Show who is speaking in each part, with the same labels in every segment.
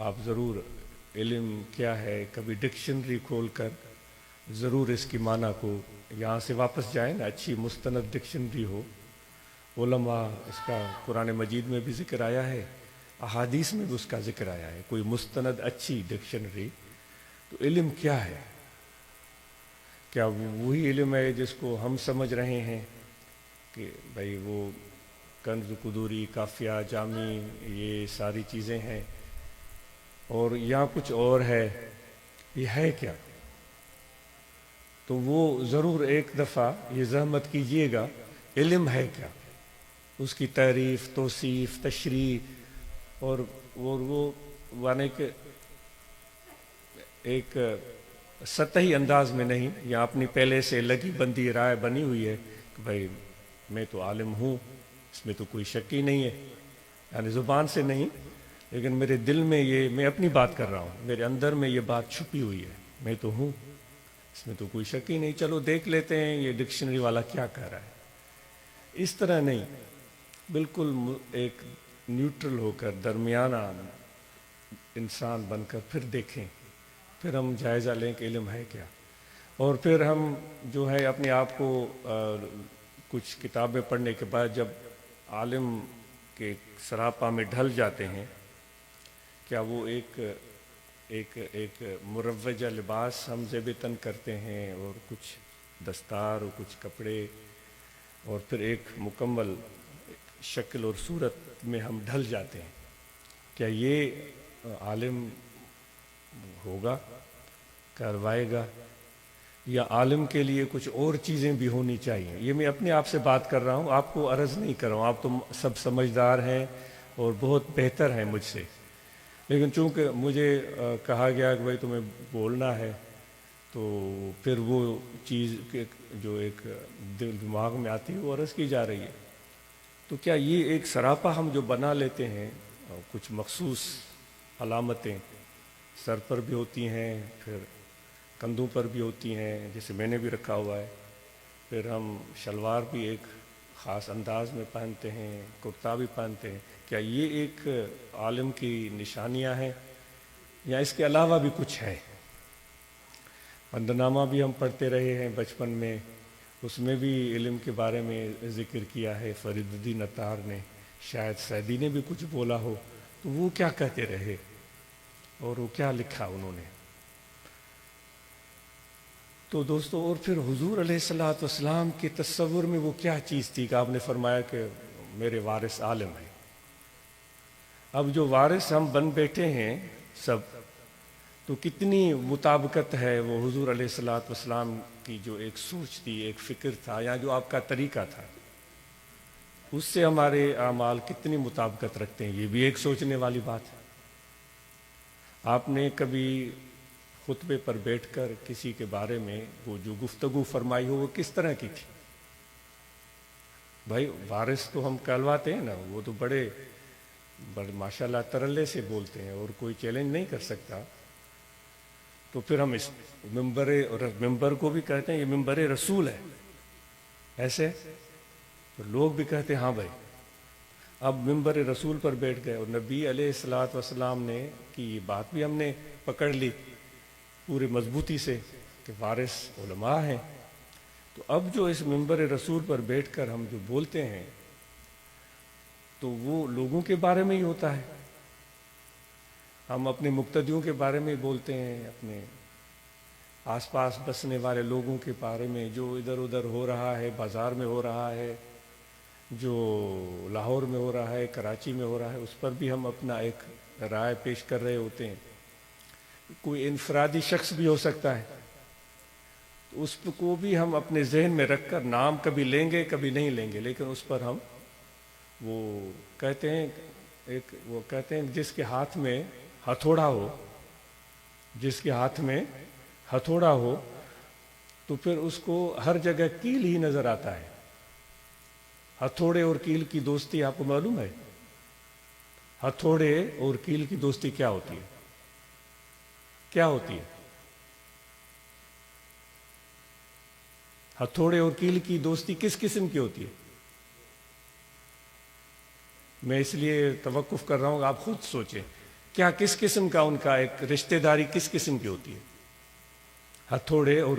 Speaker 1: آپ ضرور علم کیا ہے کبھی ڈکشنری کھول کر ضرور اس کی معنی کو یہاں سے واپس جائیں نا، اچھی مستند ڈکشنری ہو. علماء اس کا قرآن مجید میں بھی ذکر آیا ہے، احادیث میں بھی اس کا ذکر آیا ہے، کوئی مستند اچھی ڈکشنری. تو علم کیا ہے؟ کیا وہی علم ہے جس کو ہم سمجھ رہے ہیں کہ بھائی وہ کنز قدوری کافیہ جامی یہ ساری چیزیں ہیں، اور یہاں کچھ اور ہے؟ یہ ہے کیا؟ تو وہ ضرور ایک دفعہ یہ زحمت کیجئے گا، علم ہے کیا، اس کی تعریف توصیف تشریح اور وہ یعنی کہ ایک سطحی انداز میں نہیں، یا اپنی پہلے سے لگی بندی رائے بنی ہوئی ہے کہ بھائی میں تو عالم ہوں، اس میں تو کوئی شک ہی نہیں ہے، یعنی زبان سے نہیں لیکن میرے دل میں یہ، میں اپنی بات کر رہا ہوں، میرے اندر میں یہ بات چھپی ہوئی ہے، میں تو ہوں، اس میں تو کوئی شک ہی نہیں، چلو دیکھ لیتے ہیں یہ ڈکشنری والا کیا کہہ رہا ہے. اس طرح نہیں، بالکل ایک نیوٹرل ہو کر درمیانہ انسان بن کر پھر دیکھیں، پھر ہم جائزہ لیں کہ علم ہے کیا. اور پھر ہم جو ہے اپنے آپ کو کچھ کتابیں پڑھنے کے بعد جب عالم کے سراپا میں ڈھل جاتے ہیں، کیا وہ ایک مروجہ لباس ہم زیب تن کرتے ہیں اور کچھ دستار اور کچھ کپڑے، اور پھر ایک مکمل شکل اور صورت میں ہم ڈھل جاتے ہیں، کیا یہ عالم ہوگا، کروائے گا؟ یا عالم کے لیے کچھ اور چیزیں بھی ہونی چاہیے؟ یہ میں اپنے آپ سے بات کر رہا ہوں، آپ کو عرض نہیں کر رہا ہوں، آپ تو سب سمجھدار ہیں اور بہت بہتر ہیں مجھ سے، لیکن چونکہ مجھے کہا گیا کہ بھائی تمہیں بولنا ہے، تو پھر وہ چیز جو ایک دماغ میں آتی ہے وہ عرض کی جا رہی ہے. تو کیا یہ ایک سراپا ہم جو بنا لیتے ہیں، کچھ مخصوص علامتیں سر پر بھی ہوتی ہیں، پھر کندھوں پر بھی ہوتی ہیں جیسے میں نے بھی رکھا ہوا ہے، پھر ہم شلوار بھی ایک خاص انداز میں پہنتے ہیں، کرتا بھی پہنتے ہیں، کیا یہ ایک عالم کی نشانیاں ہیں یا اس کے علاوہ بھی کچھ ہے؟ بندنامہ بھی ہم پڑھتے رہے ہیں بچپن میں، اس میں بھی علم کے بارے میں ذکر کیا ہے فرید الدین عطار نے، شاید سعدی نے بھی کچھ بولا ہو، تو وہ کیا کہتے رہے اور وہ کیا لکھا انہوں نے. تو دوستو، اور پھر حضور علیہ الصلوۃ والسلام کے تصور میں وہ کیا چیز تھی کہ آپ نے فرمایا کہ میرے وارث عالم ہیں. اب جو وارث ہم بن بیٹھے ہیں سب، تو کتنی مطابقت ہے وہ حضور علیہ الصلوۃ والسلام کی جو ایک سوچ تھی، ایک فکر تھا، یا جو آپ کا طریقہ تھا، اس سے ہمارے اعمال کتنی مطابقت رکھتے ہیں؟ یہ بھی ایک سوچنے والی بات ہے. آپ نے کبھی خطبے پر بیٹھ کر کسی کے بارے میں وہ جو گفتگو فرمائی ہو وہ کس طرح کی تھی؟ بھائی وارث تو ہم کہلواتے ہیں نا، وہ تو بڑے ماشاءاللہ ترلے سے بولتے ہیں اور کوئی چیلنج نہیں کر سکتا. تو پھر ہم اس ممبر کو بھی کہتے ہیں یہ ممبر رسول ہے، ایسے تو لوگ بھی کہتے ہیں ہاں بھائی. اب ممبر رسول پر بیٹھ گئے اور نبی علیہ الصلوۃ والسلام نے کی یہ بات بھی ہم نے پکڑ لی پورے مضبوطی سے کہ وارث علماء ہیں. تو اب جو اس ممبر رسول پر بیٹھ کر ہم جو بولتے ہیں تو وہ لوگوں کے بارے میں ہی ہوتا ہے. ہم اپنے مقتدیوں کے بارے میں بولتے ہیں، اپنے آس پاس بسنے والے لوگوں کے بارے میں، جو ادھر ادھر ہو رہا ہے، بازار میں ہو رہا ہے، جو لاہور میں ہو رہا ہے، کراچی میں ہو رہا ہے، اس پر بھی ہم اپنا ایک رائے پیش کر رہے ہوتے ہیں. کوئی انفرادی شخص بھی ہو سکتا ہے، تو اس کو بھی ہم اپنے ذہن میں رکھ کر نام کبھی لیں گے کبھی نہیں لیں گے، لیکن اس پر ہم وہ کہتے ہیں جس کے ہاتھ میں ہتھوڑا ہو، جس کے ہاتھ میں ہتھوڑا ہو تو پھر اس کو ہر جگہ کیل ہی نظر آتا ہے. ہتھوڑے اور کیل کی دوستی آپ کو معلوم ہے؟ ہتھوڑے اور کیل کی دوستی کیا ہوتی ہے؟ کیا ہوتی ہے؟ ہتھوڑے اور کیل کی دوستی کس قسم کی ہوتی ہے؟ میں اس لیے توقف کر رہا ہوں کہ آپ خود سوچیں کیا کس قسم کا ان کا ایک رشتہ داری کس قسم کی ہوتی ہے؟ ہتھوڑے اور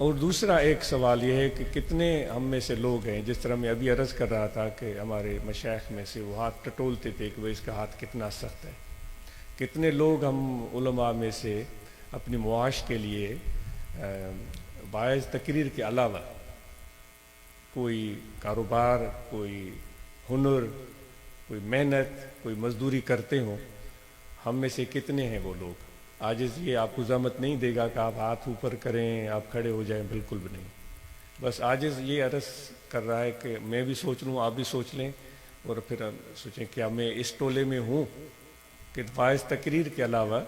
Speaker 1: اور دوسرا ایک سوال یہ ہے کہ کتنے ہم میں سے لوگ ہیں، جس طرح میں ابھی عرض کر رہا تھا کہ ہمارے مشائخ میں سے وہ ہاتھ ٹٹولتے تھے کہ وہ اس کا ہاتھ کتنا سخت ہے، کتنے لوگ ہم علماء میں سے اپنی معاش کے لیے باعث تقریر کے علاوہ کوئی کاروبار، کوئی ہنر، کوئی محنت، کوئی مزدوری کرتے ہوں. ہم میں سے کتنے ہیں وہ لوگ؟ عاجز یہ آپ کو زحمت نہیں دے گا کہ آپ ہاتھ اوپر کریں، آپ کھڑے ہو جائیں، بالکل بھی نہیں. بس عاجز یہ عرض کر رہا ہے کہ میں بھی سوچ لوں، آپ بھی سوچ لیں، اور پھر سوچیں کیا میں اس ٹولے میں ہوں کہ باعث تقریر کے علاوہ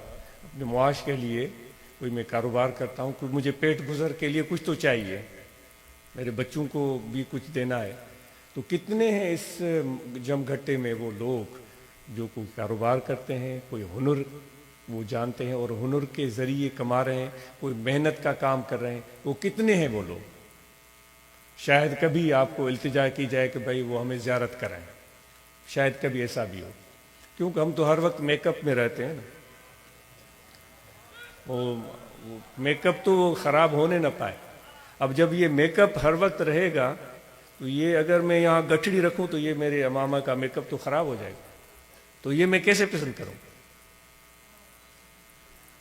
Speaker 1: اپنے معاش کے لیے کوئی میں کاروبار کرتا ہوں، کیونکہ مجھے پیٹ گزر کے لیے کچھ تو چاہیے، میرے بچوں کو بھی کچھ دینا ہے. تو کتنے ہیں اس جم گھٹے میں وہ لوگ جو کوئی کاروبار کرتے ہیں، کوئی ہنر وہ جانتے ہیں اور ہنر کے ذریعے کما رہے ہیں، کوئی محنت کا کام کر رہے ہیں، وہ کتنے ہیں وہ لوگ؟ شاید کبھی آپ کو التجا کی جائے کہ بھائی وہ ہمیں زیارت کرائیں، شاید کبھی ایسا بھی ہو، کیونکہ ہم تو ہر وقت میک اپ میں رہتے ہیں نا. وہ میک اپ تو خراب ہونے نہ پائے. اب جب یہ میک اپ ہر وقت رہے گا تو یہ اگر میں یہاں گٹھڑی رکھوں تو یہ میرے امامہ کا میک اپ تو خراب ہو جائے گا، تو یہ میں کیسے پسند کروں؟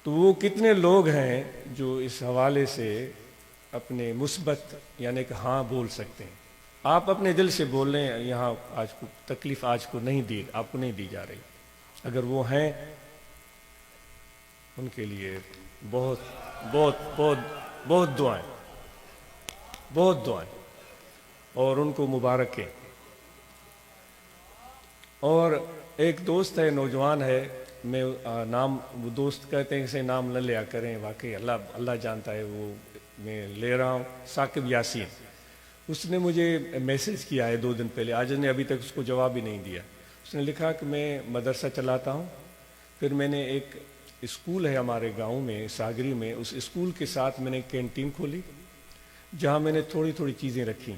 Speaker 1: تو وہ کتنے لوگ ہیں جو اس حوالے سے اپنے مثبت یعنی کہ ہاں بول سکتے ہیں. آپ اپنے دل سے بول لیں، یہاں آج کو تکلیف آج کو نہیں دی، آپ کو نہیں دی جا رہی. اگر وہ ہیں ان کے لیے بہت بہت بہت بہت دعائیں، بہت دعائیں، اور ان کو مبارکیں. اور ایک دوست ہے، نوجوان ہے، میں نام وہ دوست کہتے ہیں اسے نام نہ لیا کریں، واقعی اللہ جانتا ہے، وہ میں لے رہا ہوں، ثاقب یاسین. اس نے مجھے میسج کیا ہے 2 دن پہلے، آج نے ابھی تک اس کو جواب ہی نہیں دیا. اس نے لکھا کہ میں مدرسہ چلاتا ہوں، پھر میں نے ایک اسکول ہے ہمارے گاؤں میں ساگری میں، اس اسکول کے ساتھ میں نے کینٹین کھولی جہاں میں نے تھوڑی تھوڑی چیزیں رکھیں.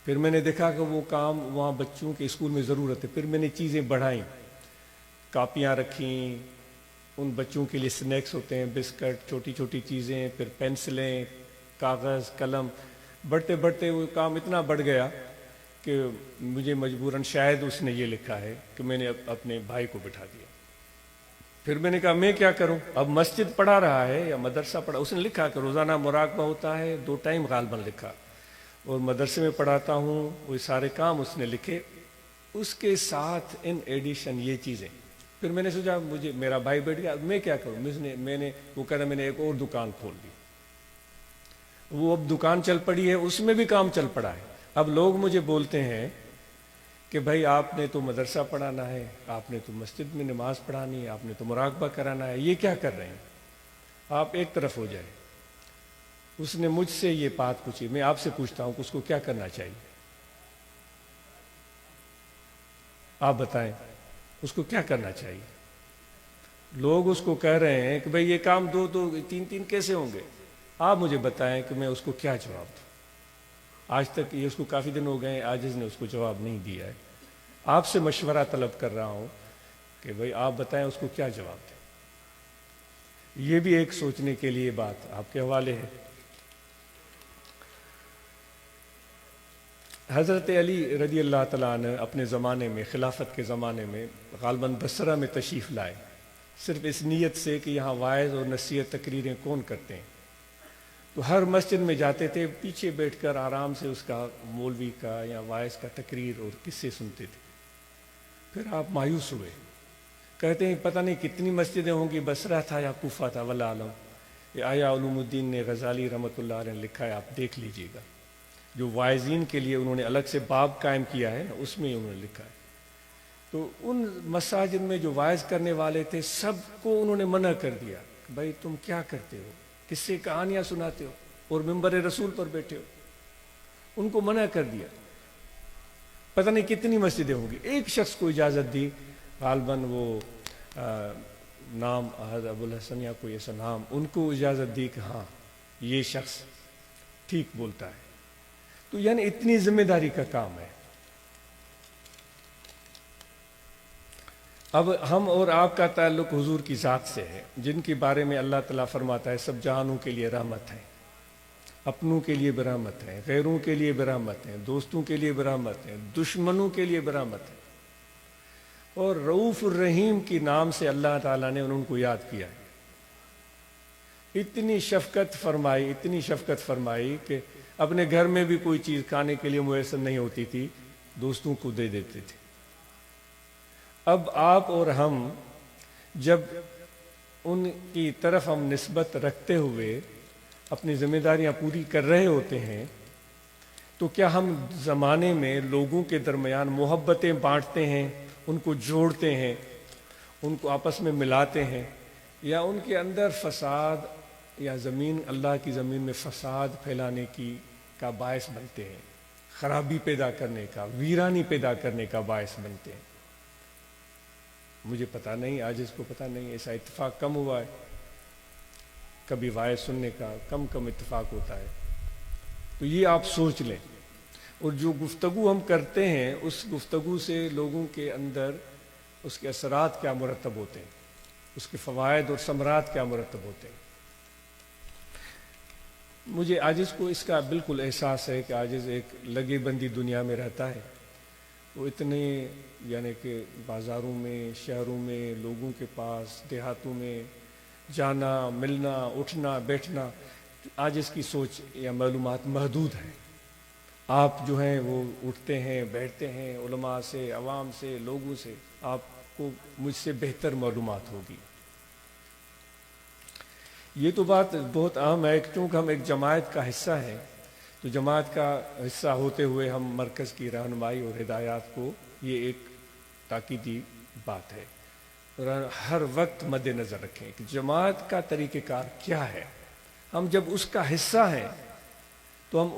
Speaker 1: پھر میں نے دیکھا کہ وہ کام وہاں بچوں کے اسکول میں ضرورت ہے، پھر میں نے چیزیں بڑھائیں، کاپیاں رکھیں، ان بچوں کے لیے سنیکس ہوتے ہیں، بسکٹ، چھوٹی چھوٹی چیزیں، پھر پینسلیں، کاغذ، قلم. بڑھتے بڑھتے وہ کام اتنا بڑھ گیا کہ مجھے مجبوراً، شاید اس نے یہ لکھا ہے کہ میں نے اپنے بھائی کو بٹھا دیا. پھر میں نے کہا میں کیا کروں؟ اب مسجد پڑھا رہا ہے یا مدرسہ پڑھا؟ اس نے لکھا کہ روزانہ مراقبہ ہوتا ہے، 2 ٹائم غالباً لکھا، اور مدرسے میں پڑھاتا ہوں، وہ سارے کام اس نے لکھے، اس کے ساتھ ان ایڈیشن یہ چیزیں. پھر میں نے سوچا مجھے میرا بھائی بیٹھ گیا، میں کیا کروں؟ وہ کہا میں نے ایک اور دکان کھول دی. وہ اب دکان چل پڑی ہے، اس میں بھی کام چل پڑا ہے. اب لوگ مجھے بولتے ہیں کہ بھائی آپ نے تو مدرسہ پڑھانا ہے، آپ نے تو مسجد میں نماز پڑھانی ہے، آپ نے تو مراقبہ کرانا ہے، یہ کیا کر رہے ہیں؟ آپ ایک طرف ہو جائیں. اس نے مجھ سے یہ بات پوچھی، میں آپ سے پوچھتا ہوں کہ اس کو کیا کرنا چاہیے؟ آپ بتائیں اس کو کیا کرنا چاہیے؟ لوگ اس کو کہہ رہے ہیں کہ بھئی یہ کام 2 2 3 3 کیسے ہوں گے؟ آپ مجھے بتائیں کہ میں اس کو کیا جواب دوں. آج تک یہ اس کو کافی دن ہو گئے، عاجز نے اس کو جواب نہیں دیا ہے. آپ سے مشورہ طلب کر رہا ہوں کہ بھئی آپ بتائیں اس کو کیا جواب دیں. یہ بھی ایک سوچنے کے لیے بات آپ کے حوالے ہے. حضرت علی رضی اللہ تعالیٰ عنہ اپنے زمانے میں، خلافت کے زمانے میں، غالباً بصرہ میں تشریف لائے، صرف اس نیت سے کہ یہاں واعظ اور نصیحت تقریریں کون کرتے ہیں. تو ہر مسجد میں جاتے تھے، پیچھے بیٹھ کر آرام سے اس کا مولوی کا یا واعظ کا تقریر اور قصے سنتے تھے. پھر آپ مایوس ہوئے، کہتے ہیں پتہ نہیں کتنی مسجدیں ہوں گی، بصرہ تھا یا کوفہ تھا، واللہ عالم. یہ آیا علوم الدین نے غزالی رحمۃ اللہ علیہ نے لکھا ہے، آپ دیکھ لیجئے گا. جو واعظین کے لیے انہوں نے الگ سے باب قائم کیا ہے، اس میں انہوں نے لکھا ہے. تو ان مساجد میں جو واعظ کرنے والے تھے سب کو انہوں نے منع کر دیا کہ بھائی تم کیا کرتے ہو، کس سے کہانیاں سناتے ہو اور ممبر رسول پر بیٹھے ہو. ان کو منع کر دیا. پتہ نہیں کتنی مسجدیں ہوں گی. ایک شخص کو اجازت دی، غالباً وہ نام ابو الحسن یا کوئی ایسا نام، ان کو اجازت دی کہ ہاں یہ شخص ٹھیک بولتا ہے. تو یعنی اتنی ذمہ داری کا کام ہے. اب ہم اور آپ کا تعلق حضور کی ذات سے ہے، جن کے بارے میں اللہ تعالیٰ فرماتا ہے سب جہانوں کے لیے رحمت ہے. اپنوں کے لیے برحمت ہیں، غیروں کے لیے برحمت ہیں، دوستوں کے لیے برحمت ہیں، دشمنوں کے لیے برحمت ہیں، اور رؤوف الرحیم کے نام سے اللہ تعالیٰ نے ان کو یاد کیا ہے۔ اتنی شفقت فرمائی کہ اپنے گھر میں بھی کوئی چیز کھانے کے لیے میسر نہیں ہوتی تھی، دوستوں کو دے دیتے تھے۔ اب آپ اور ہم جب ان کی طرف ہم نسبت رکھتے ہوئے اپنی ذمہ داریاں پوری کر رہے ہوتے ہیں، تو کیا ہم زمانے میں لوگوں کے درمیان محبتیں بانٹتے ہیں، ان کو جوڑتے ہیں، ان کو آپس میں ملاتے ہیں، یا ان کے اندر فساد یا اللہ کی زمین میں فساد پھیلانے کا باعث بنتے ہیں، خرابی پیدا کرنے کا، ویرانی پیدا کرنے کا باعث بنتے ہیں؟ مجھے پتہ نہیں، آج اس کو پتہ نہیں، ایسا اتفاق کم ہوا ہے، کبھی وائس سننے کا کم اتفاق ہوتا ہے۔ تو یہ آپ سوچ لیں، اور جو گفتگو ہم کرتے ہیں اس گفتگو سے لوگوں کے اندر اس کے اثرات کیا مرتب ہوتے ہیں، اس کے فوائد اور ثمرات کیا مرتب ہوتے ہیں۔ مجھے عاجز کو اس کا بالکل احساس ہے کہ عاجز ایک لگے بندی دنیا میں رہتا ہے، وہ اتنے یعنی کہ بازاروں میں، شہروں میں، لوگوں کے پاس، دیہاتوں میں جانا، ملنا، اٹھنا، بیٹھنا، عاجز کی سوچ یا معلومات محدود ہیں۔ آپ جو ہیں وہ اٹھتے ہیں، بیٹھتے ہیں، علماء سے، عوام سے، لوگوں سے، آپ کو مجھ سے بہتر معلومات ہوگی۔ یہ تو بات بہت اہم ہے، چونکہ ہم ایک جماعت کا حصہ ہیں، تو جماعت کا حصہ ہوتے ہوئے ہم مرکز کی رہنمائی اور ہدایات کو، یہ ایک تاکیدی بات ہے، اور ہر وقت مد نظر رکھیں کہ جماعت کا طریقہ کار کیا ہے۔ ہم جب اس کا حصہ ہیں تو ہم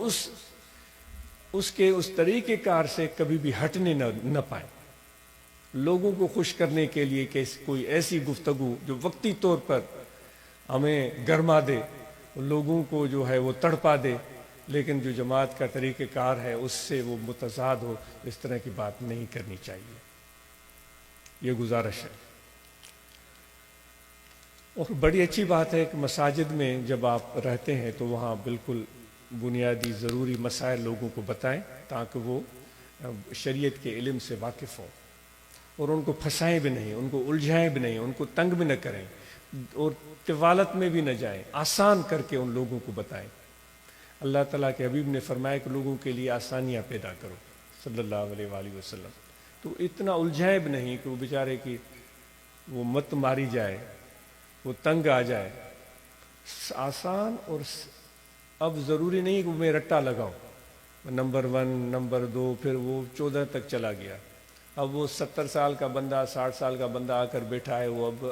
Speaker 1: اس طریقہ کار سے کبھی بھی ہٹنے نہ پائیں۔ لوگوں کو خوش کرنے کے لیے کہ کوئی ایسی گفتگو جو وقتی طور پر ہمیں گرما دے، لوگوں کو جو ہے وہ تڑپا دے، لیکن جو جماعت کا طریقہ کار ہے اس سے وہ متضاد ہو، اس طرح کی بات نہیں کرنی چاہیے، یہ گزارش ہے۔ اور بڑی اچھی بات ہے کہ مساجد میں جب آپ رہتے ہیں تو وہاں بالکل بنیادی ضروری مسائل لوگوں کو بتائیں تاکہ وہ شریعت کے علم سے واقف ہوں، اور ان کو پھنسائیں بھی نہیں، ان کو الجھائیں بھی نہیں، ان کو تنگ بھی نہ کریں، اور طوالت میں بھی نہ جائیں، آسان کر کے ان لوگوں کو بتائیں۔ اللہ تعالیٰ کے حبیب نے فرمایا کہ لوگوں کے لیے آسانیاں پیدا کرو، صلی اللہ علیہ وآلہ وسلم۔ تو اتنا الجھائیں بھی نہیں کہ وہ بیچارے کی وہ مت ماری جائے، وہ تنگ آ جائے، آسان۔ اور اب ضروری نہیں کہ میں رٹا لگاؤں، نمبر 1، نمبر 2، پھر وہ 14 تک چلا گیا، اب وہ 70 سال کا بندہ، 60 سال کا بندہ آ کر بیٹھا ہے، وہ اب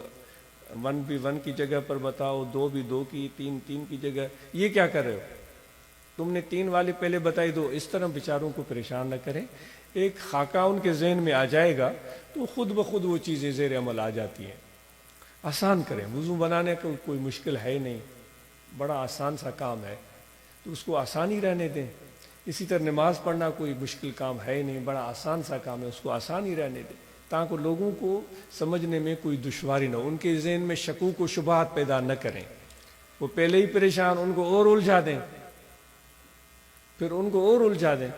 Speaker 1: 1 بھی 1 کی جگہ پر بتاؤ، 2 بھی 2 کی، 3 کی جگہ، یہ کیا کر رہے ہو؟ تم نے 3 والی پہلے بتائی دو۔ اس طرح بیچاروں کو پریشان نہ کریں، ایک خاکہ ان کے ذہن میں آ جائے گا تو خود بخود وہ چیزیں زیر عمل آ جاتی ہیں۔ آسان کریں، وضو بنانے کا کوئی مشکل ہے ہی نہیں، بڑا آسان سا کام ہے، تو اس کو آسان ہی رہنے دیں۔ اسی طرح نماز پڑھنا کوئی مشکل کام ہے ہی نہیں، بڑا آسان سا کام ہے، اس کو آسان ہی رہنے دیں تاکہ لوگوں کو سمجھنے میں کوئی دشواری نہ ہو، ان کے ذہن میں شکوک و شبہات پیدا نہ کریں، وہ پہلے ہی پریشان، ان کو اور الجھا دیں، پھر ان کو اور الجھا دیں۔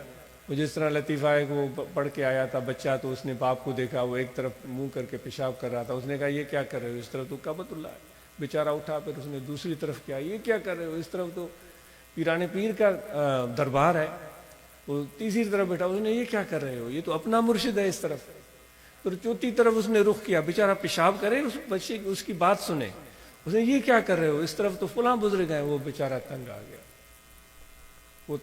Speaker 1: وہ جس طرح لطیفہ ہے کہ وہ پڑھ کے آیا تھا بچہ، تو اس نے باپ کو دیکھا، وہ ایک طرف منہ کر کے پیشاب کر رہا تھا، اس نے کہا یہ کیا کر رہے ہو، اس طرف تو کعبۃ اللہ ہے۔ بیچارہ اٹھا، پھر اس نے دوسری طرف کیا، یہ کیا کر رہے ہو، اس طرف تو پیران پیر کا دربار ہے۔ وہ تیسری طرف بیٹھا، اس نے یہ کیا کر رہے ہو، یہ تو اپنا مرشد ہے اس طرف۔ پھر چوتھی طرف اس نے رخ کیا، بیچارہ پیشاب کرے، اس بچے اس کی بات سنے، اس نے یہ کیا کر رہے ہو، اس طرف تو فلاں بزرگ ہیں۔ وہ بیچارہ تنگ آ گیا، وہ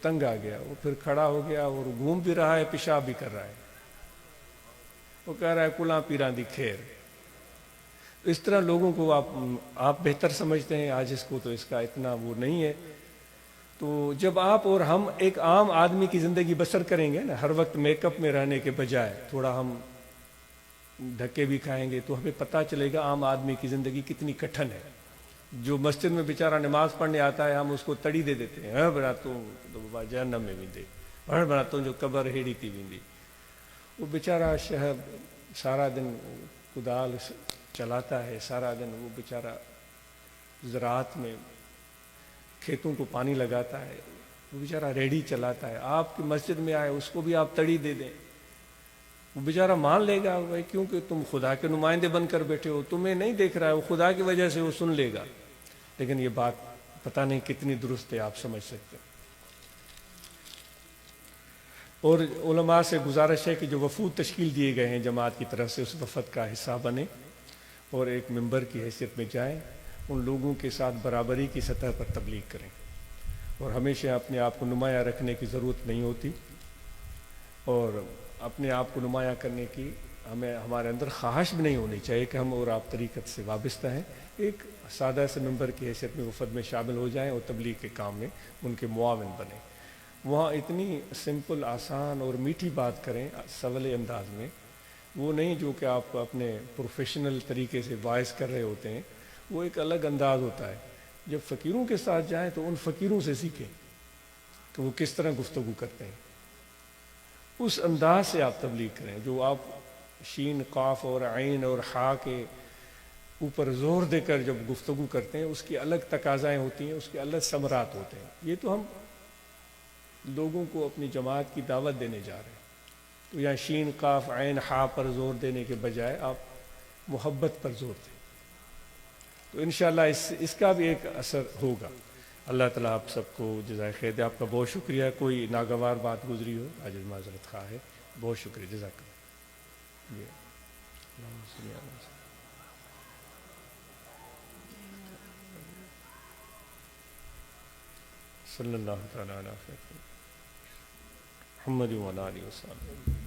Speaker 1: پھر کھڑا ہو گیا اور گھوم بھی رہا ہے، پیشاب بھی کر رہا ہے، وہ کہہ رہا ہے کلاں پیراں دی خیر۔ اس طرح لوگوں کو آپ بہتر سمجھتے ہیں، آج اس کو تو اس کا اتنا وہ نہیں ہے۔ تو جب آپ اور ہم ایک عام آدمی کی زندگی بسر کریں گے نا، ہر وقت میک اپ میں رہنے کے بجائے تھوڑا ہم دھکے بھی کھائیں گے، تو ہمیں پتہ چلے گا عام آدمی کی زندگی کتنی کٹھن ہے۔ جو مسجد میں بیچارہ نماز پڑھنے آتا ہے، ہم اس کو تڑی دے دیتے ہیں، ہاں بڑا تو جہنم میں ویندے، ہاں بڑا تو جو قبر ہیڑی تھی ویندی۔ وہ بیچارہ شہر سارا دن کدال چلاتا ہے، سارا دن وہ بیچارہ زراعت میں کھیتوں کو پانی لگاتا ہے، وہ بیچارہ ریڈی چلاتا ہے، آپ کی مسجد میں آئے اس کو بھی آپ تڑی دے دیں، وہ بیچارہ مان لے گا بھائی، کیونکہ تم خدا کے نمائندے بن کر بیٹھے ہو، تمہیں نہیں دیکھ رہا ہے، وہ خدا کی وجہ سے وہ سن لے گا۔ لیکن یہ بات پتہ نہیں کتنی درست ہے، آپ سمجھ سکتے ہیں۔ اور علماء سے گزارش ہے کہ جو وفود تشکیل دیے گئے ہیں جماعت کی طرف سے، اس وفد کا حصہ بنیں اور ایک ممبر کی حیثیت میں جائیں، ان لوگوں کے ساتھ برابری کی سطح پر تبلیغ کریں، اور ہمیشہ اپنے آپ کو نمایاں رکھنے کی ضرورت نہیں ہوتی، اور اپنے آپ کو نمایاں کرنے کی ہمارے اندر خواہش بھی نہیں ہونی چاہیے کہ ہم اور آپ طریقت سے وابستہ ہیں۔ ایک سادہ سے ممبر کی حیثیت میں وفد میں شامل ہو جائیں اور تبلیغ کے کام میں ان کے معاون بنیں۔ وہاں اتنی سمپل، آسان اور میٹھی بات کریں سولے انداز میں، وہ نہیں جو کہ آپ اپنے پروفیشنل طریقے سے وائز کر رہے ہوتے ہیں، وہ ایک الگ انداز ہوتا ہے۔ جب فقیروں کے ساتھ جائیں تو ان فقیروں سے سیکھیں کہ وہ کس طرح گفتگو کرتے ہیں، اس انداز سے آپ تبلیغ کریں جو آپ شین، قاف اور عین اور حا کے اوپر زور دے کر جب گفتگو کرتے ہیں، اس کی الگ تقاضائیں ہوتی ہیں، اس کے الگ ثمرات ہوتے ہیں۔ یہ تو ہم لوگوں کو اپنی جماعت کی دعوت دینے جا رہے ہیں، تو یہاں شین، قاف، عین، حا پر زور دینے کے بجائے آپ محبت پر زور دیں، تو انشاءاللہ اس کا بھی ایک اثر ہوگا۔ اللہ تعالیٰ آپ سب کو جزائے خیر دے۔ آپ کا بہت شکریہ۔ کوئی ناگوار بات گزری ہو عاجز معذرت خواہ ہے، بہت شکریہ، جزاک اللہ۔ صلی اللہ تعالیٰ علیہ محمد و علیہ وسلم۔